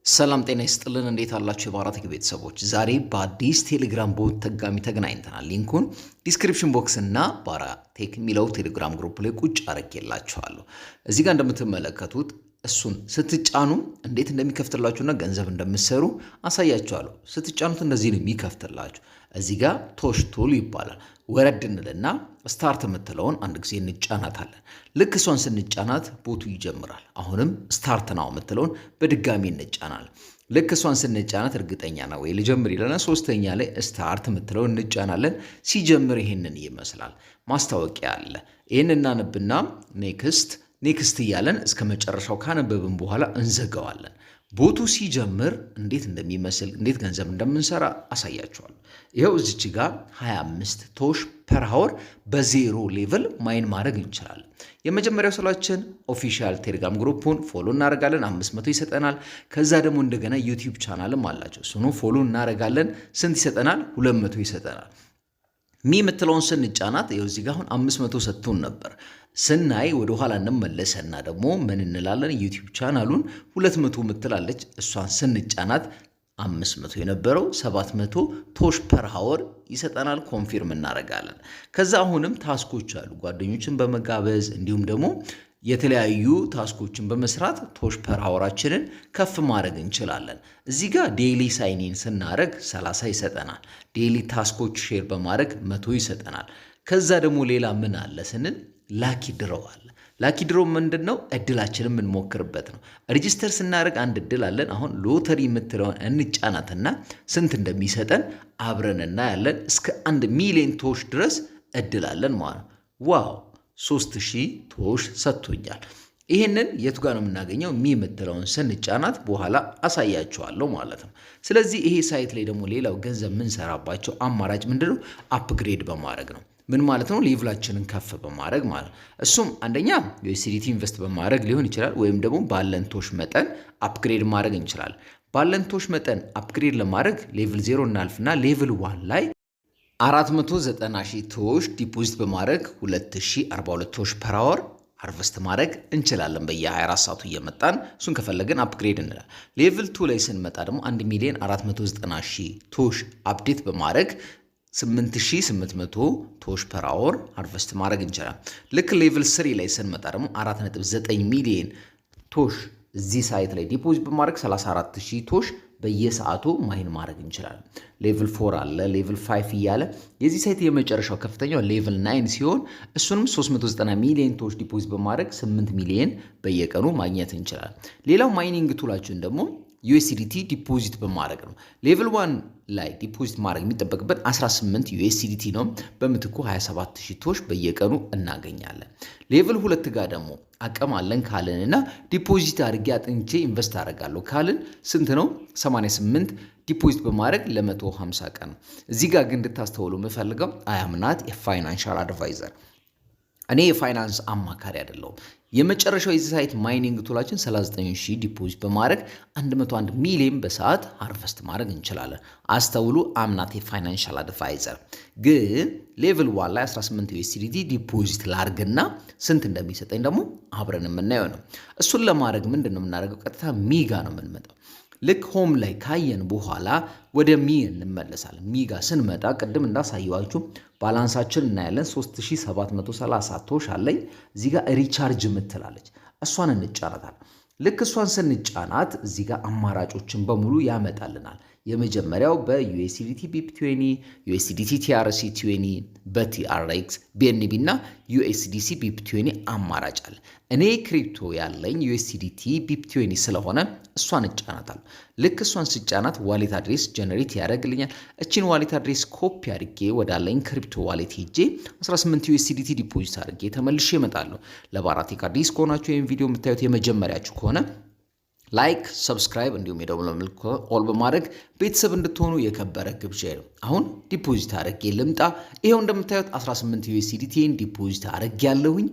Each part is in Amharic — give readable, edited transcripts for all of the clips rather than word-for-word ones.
ሰላም ጤና ይስጥልን እንዴት አላችሁ የባራቴክ ቤተሰቦች ዛሬ በአዲስ ቴሌግራም ቦት ተገናኝተናል ሊንኩን ዲስክሪፕሽን ቦክስ እና ባራቴክ ሚለው ቴሌግራም ግሩፕ ላይ ቁጭ አድርጌላችኋለሁ እዚህ ጋር እንደምትመለከቱት እሱን ስትጫኑ እንዴት እንደሚከፍትላችሁና ገንዘብ እንደምትሰሩ አሳያችኋለሁ ስትጫኑት እንደዚህ ነው የሚከፍትላችሁ እዚህ ጋር ቶሽ ቱል ይባላል ወረድ እንልና ስታርት የምትለውን አንድ ጊዜ እንጫናታለን ልክ እሷን ስንጫናት ቦቱ ይጀምራል አሁንም ስታርት ናው የምትለውን በድጋሚ እንጫናለን ልክ እሷን ስንጫናት እርግጠኛ ነው ወይ ልጀምር ይለና ሶስተኛ ላይ ስታርት የምትለውን እንጫናለን ሲጀምር ይሄንን ይመስላል ማስታወቂያ አለ ይሄን እናነብና ኔክስት እያለን እስከ መጨረሻው ካነበብን በኋላ እንዘጋዋለን ቦቱ ሲጀምር እንዴት እንደሚመስል እንዴት ገንዘብ እንደምንሰራ አሳያችኋለሁ ይሄው እዚች ጋር 25 ቶሽ ፐር አወር በዜሮ ሌቭል ማይን ማድረግ እንችላለን የመጀመሪያው ስላችን ኦፊሻል ቴሌግራም ግሩፑን ፎሎ እናደርጋለን 500 ይሰጠናል ከዛ ደግሞ እንደገና ዩቲዩብ ቻናልም አላቸው እሱኑ ፎሎ እናደርጋለን ስንት ይሰጠናል 200 ይሰጠናል የምትለውን ስንጫናት ይኸው እዚህ ጋር አሁን 500 ሰጥቶን ነበር ስናይ ወደ ኋላ እንመለሰና ደግሞ ምን እንላለን ዩቲዩብ ቻናሉን 200 ምትላለች እሷን ስንጫናት 500 የነበረው 700 ቶሽ ፐር አወር ይሰጠናል ኮንፊርም እናደርጋለን ከዛ አሁንም ታስኮች አሉ ጓደኞችን በመጋበዝ እንዲሁም ደግሞ የተለያዩ ታስኮችን በመስራት ቶሽ ፐር አወራችንን ከፍ ማድረግ እንችላለን እዚህ ጋር ዴይሊ ሳይኒን ስናደርግ 30 ይሰጠናል ዴይሊ ታስኮች ሼር በማድረግ 100 ይሰጠናል ከዛ ደግሞ ሌላ ምን አለ ስንል ላኪ ድሮው አለ ላኪ ድሮው ምንድነው እድላችንን እንሞክርበት ነው ሬጂስተር ስናደርግ አንድ እድል አለን አሁን ሎተሪ የምትለውን እንጫናትና ስንት እንደሚሰጠን አብረንና ያለን እስከ 1 ሚሊዮን ቶሽ ድረስ እድል አለን ማለት ነው ዋው 3000 ቶሽ ሰጥቶኛል ይሄንን የቱ ጋር ነው የምናገኘው የምትለውን ስንጫናት በኋላ አሳያችኋለሁ ማለት ነው ስለዚህ ይሄ ሳይት ላይ ደግሞ ሌላው ገንዘብ ምን ሰራባቸው አማራጭ ምንድነው አፕግሬድ በማድረግ ነው ምን ማለት ነው ሌቭላችንን ከፍ በማድረግ ማለት እሱም አንደኛ USDT ኢንቨስት በማድረግ ሊሆን ይችላል ወይም ደግሞ ባለን ቶሽ መጠን አፕግሬድ ማድረግ እንችላለን ባለን ቶሽ መጠን አፕግሬድ ለማድረግ ሌቭል 0 እናልፍና ሌቭል 1 ላይ 490,000 ቶሽ ዲፖዚት በማድረግ 2042 ቶሽ ፐር አወር ሃርቨስት ማድረግ እንችላለን በየ24 ሰዓቱ እየመጣን እሱን ከፈለግን አፕግሬድ እንላለን ሌቭል 2 ላይ ስንመጣ ደግሞ 1,490,000 ቶሽ አፕዴት በማድረግ 8800 ቶሽ ፐር አወር ሃርቨስት ማድረግ እንችላለን ልክ ሌቭል 3 ላይ ስንመጣ ደግሞ 4.9 ሚሊዮን ቶሽ እዚህ ሳይት ላይ ዲፖዚት በማድረግ 34000 ቶሽ በየሰዓቱ ማይን ማድረግ እንችላለን ሌቭል 4 አለ ሌቭል 5 እያለ የዚህ ሳይት የመጨረሻው ከፍተኛው ሌቭል 9 ሲሆን እሱንም 390 ሚሊዮን ቶሽ ዲፖዚት በማድረግ 8 ሚሊዮን በየቀኑ ማግኘት እንችላለን ሌላው ማይኒንግ ቱላችን ደግሞ USDT ዲፖዚት በማድረግ ነው ሌቭል 1 ላይ ዲፖዚት ማድረግ የሚጠበቅበት 18 USDT ነው በምትኩ 27000 ቶሽ በየቀኑ እናገኛለን ሌቭል 2 ጋር ደግሞ አቀም አለን ካለንና ዲፖዚት አድርጌ አጥንቼ ኢንቨስት አደርጋለሁ ካልን ስንት ነው 88 ዲፖዚት በማድረግ ለ150 ቀን እዚህ ጋር ግን እንድታስተውሉ የምፈልገው I am not a financial advisor እኔ የፋይናንስ አማካሪ አይደለሁም የመጨረሻው የዚህ ሳይት ማይኒንግ ቱላችን 39000 ዲፖዚት በማድረግ 101 ሚሊዮን በሰዓት ሃርቨስት ማድረግ እንችላለን አስተውሉ አምናት የፋይናንሻል አድቫይዘር ግን ሌቭል 1 ላይ 18 USDT ዲፖዚት ላርግና ስንት እንደሚሰጠኝ ደግሞ አብረን የምናየው ነው እሱን ለማድረግ ምንድነው የምናደርገው ቀጥታ ሚጋ ነው የምንመጣው ልክ ሆም ላይ ካየን በኋላ ወደ እንመለሳለን ሚጋ ስንመጣ ቅድም እንዳሳየዋችሁ ባላንሳችን እናያለን 3730 ቶሽ አለኝ እዚህ ጋር ሪቻርጅ ምትላለች እሷን እንጫናታለን ልክ እሷን ስንጫናት እዚህ ጋር አማራጮችን በሙሉ ያመጣልናል የመጀመሪያው በUSDT BIP20 USDT TRC20 በTRX BNB እና USDC BIP20 አማራጭ አለ እኔ ክሪፕቶ ያለኝ USDT BIP20 ስለሆነ እሷን እጫናታለሁ ልክ እሷን ስጫናት ዋሌት አድሬስ ጀነሬት ያደርግልኛል እቺን ዋሌት አድሬስ ኮፒ አድርጌ ወዳለኝ ክሪፕቶ ዋሌት ሄጄ 18 USDT ዲፖዚት አድርጌ ተመልሼ እመጣለሁ ለባራቴክ አዲስ ከሆናችሁ ይሄን ቪዲዮ የምታዩት የመጀመሪያችሁ ከሆነ ላይክ ሰብስክራይብ እንዲሁም የደወል ምልክት ኦል በማድረግ ቤተሰብ እንድትሆኑ የከበረ ግብዣዬ ነው አሁን ዲፖዚት አድርጌ ልምጣ ይሄው እንደምታዩት 18 USDT ዲፖዚት አድርጌ ያለሁኝ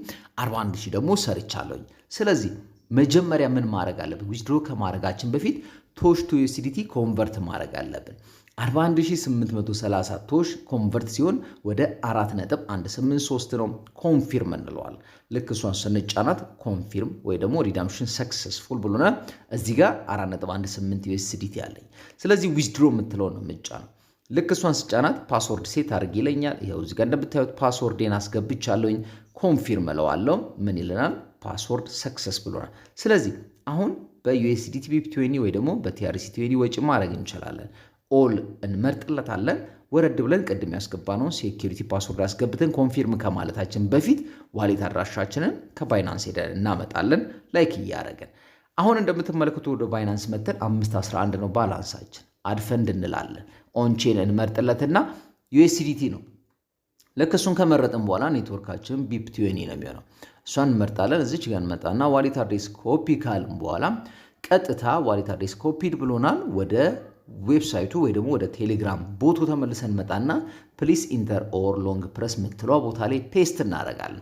41000 ደግሞ ሰርቻለሁኝ ስለዚህ መጀመሪያ ምን ማድረግ አለብን ዊዝድሮ ከማድረጋችን በፊት ቶሽ ቱ USDT ኮንቨርት ማድረግ አለብን 41830 ቶሽ ኮንቨርት ሲሆን ወደ 4.183 ነው። ኮንፊርም እንለዋለን። ልክ እሷን ስንጫናት ኮንፊርም ወይ ደግሞ ሪዳምሽን ሰክሰስፉል ብሎናል። እዚህ ጋር 4.18 USDT ያለኝ። ስለዚህ ዊዝድሮ የምትለው ነው የምጫነው። ልክ እሷን ስጫናት ፓስወርድ ሴት አድርግ ይለኛል። ይኸው እዚህ ጋር እንደምታዩት ፓስወርዴን አስገብቻለሁኝ። ኮንፊርም እለዋለሁ። ምን ይለናል? ፓስወርድ ሰክሰስ ብሎናል። ስለዚህ አሁን በዩኤስዲቲ ቢፕ20 ወይ ደግሞ በቲአርሲ20 ወጪ ማድረግ እንችላለን። ኦል እንመርጥለታለን። ወረድ ብለን ቅድም ያስገባነውን ሴኩሪቲ ፓስወርድ አስገብተን ኮንፊርም ከማለታችን በፊት ዋሌት አድራሻችንን ከባይናንስ ሄደን እናመጣለን። ላይክ እያደረገን አሁን እንደምትመለከቱ ወደ ባይናንስ መተን 511 ነው ባላንሳችን። አድፈንድ እንላለን። ኦንቼን እንመርጥለትና ዩኤስዲቲ ነው። ልክ እሱን ከመረጥን በኋላ ኔትወርካችን ቢፕ20 ነው የሚሆነው። እሷን እንመርጣለን። እዚች ጋር እንመጣና ዋሌት አድሬስ ኮፒ ካልን በኋላ ቀጥታ ዋሌት አድሬስ ኮፒድ ብሎናል። ወደ ዌብሳይቱ ወይ ደግሞ ወደ ቴሌግራም ቦቱ ተመልሰን መጣና ፕሊስ ኢንተር ኦር ሎንግ ፕረስ ምትሏ ቦታ ላይ ፔስት እናደርጋለን።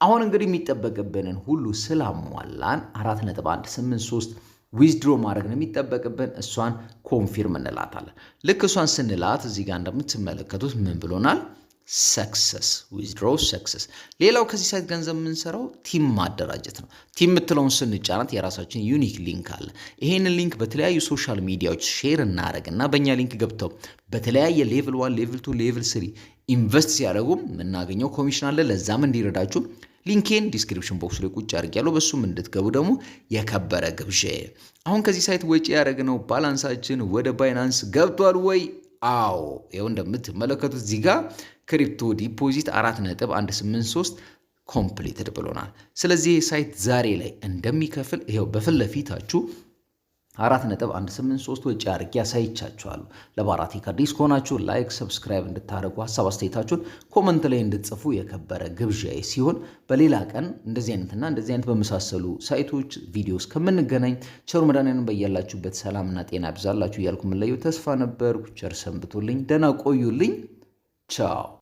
አሁን እንግዲህ የሚጠበቅብንን ሁሉ ስላሟላን 4.183 ዊዝድሮ ማድረግ ነው የሚጠበቅብን። እሷን ኮንፊርም እንላታለን። ልክ እሷን ስንላት እዚህ ጋር እንደምትመለከቱት ምን ብሎናል? ሰክሰስ ዊዝድሮ ሰክሰስ። ሌላው ከዚህ ሳይት ገንዘብ የምንሰራው ቲም ማደራጀት ነው። ቲም የምትለውን ስንጫናት የራሳችን ዩኒክ ሊንክ አለ። ይሄንን ሊንክ በተለያዩ ሶሻል ሚዲያዎች ሼር እናደርግና በእኛ ሊንክ ገብተው በተለያየ ሌቭል 1 ሌቭል 2 ሌቭል 3 ኢንቨስት ሲያደርጉ የምናገኘው ኮሚሽን አለ። ለዛም እንዲረዳችሁ ሊንኬን ዲስክሪፕሽን ቦክስ ላይ ቁጭ አድርጌያለሁ። በሱም እንድትገቡ ደግሞ የከበረ ግብዣ። አሁን ከዚህ ሳይት ወጪ ያደረግነው ባላንሳችን ወደ ባይናንስ ገብቷል ወይ? አዎ፣ ይኸው እንደምትመለከቱት እዚህ ጋር ክሪፕቶ ዲፖዚት 4.183 ኮምፕሊትድ ብሎናል። ስለዚህ ሳይት ዛሬ ላይ እንደሚከፍል ይኸው በፊት ለፊታችሁ 4.183 ወጪ አድርጌ ያሳይቻችኋለሁ። ለባራቴክ አዲስ ከሆናችሁ ላይክ፣ ሰብስክራይብ እንድታደርጉ ሀሳብ አስተያየታችሁን ኮመንት ላይ እንድትጽፉ የከበረ ግብዣዬ ሲሆን በሌላ ቀን እንደዚህ አይነትና እንደዚህ አይነት በመሳሰሉ ሳይቶች ቪዲዮስ ከምንገናኝ ቸሩ መድኃኒዓለም በያላችሁበት ሰላምና ጤና ብዛላችሁ እያልኩ የምለየው ተስፋ ነበርኩ። ቸር ሰንብቱልኝ፣ ደህና ቆዩልኝ። ቻው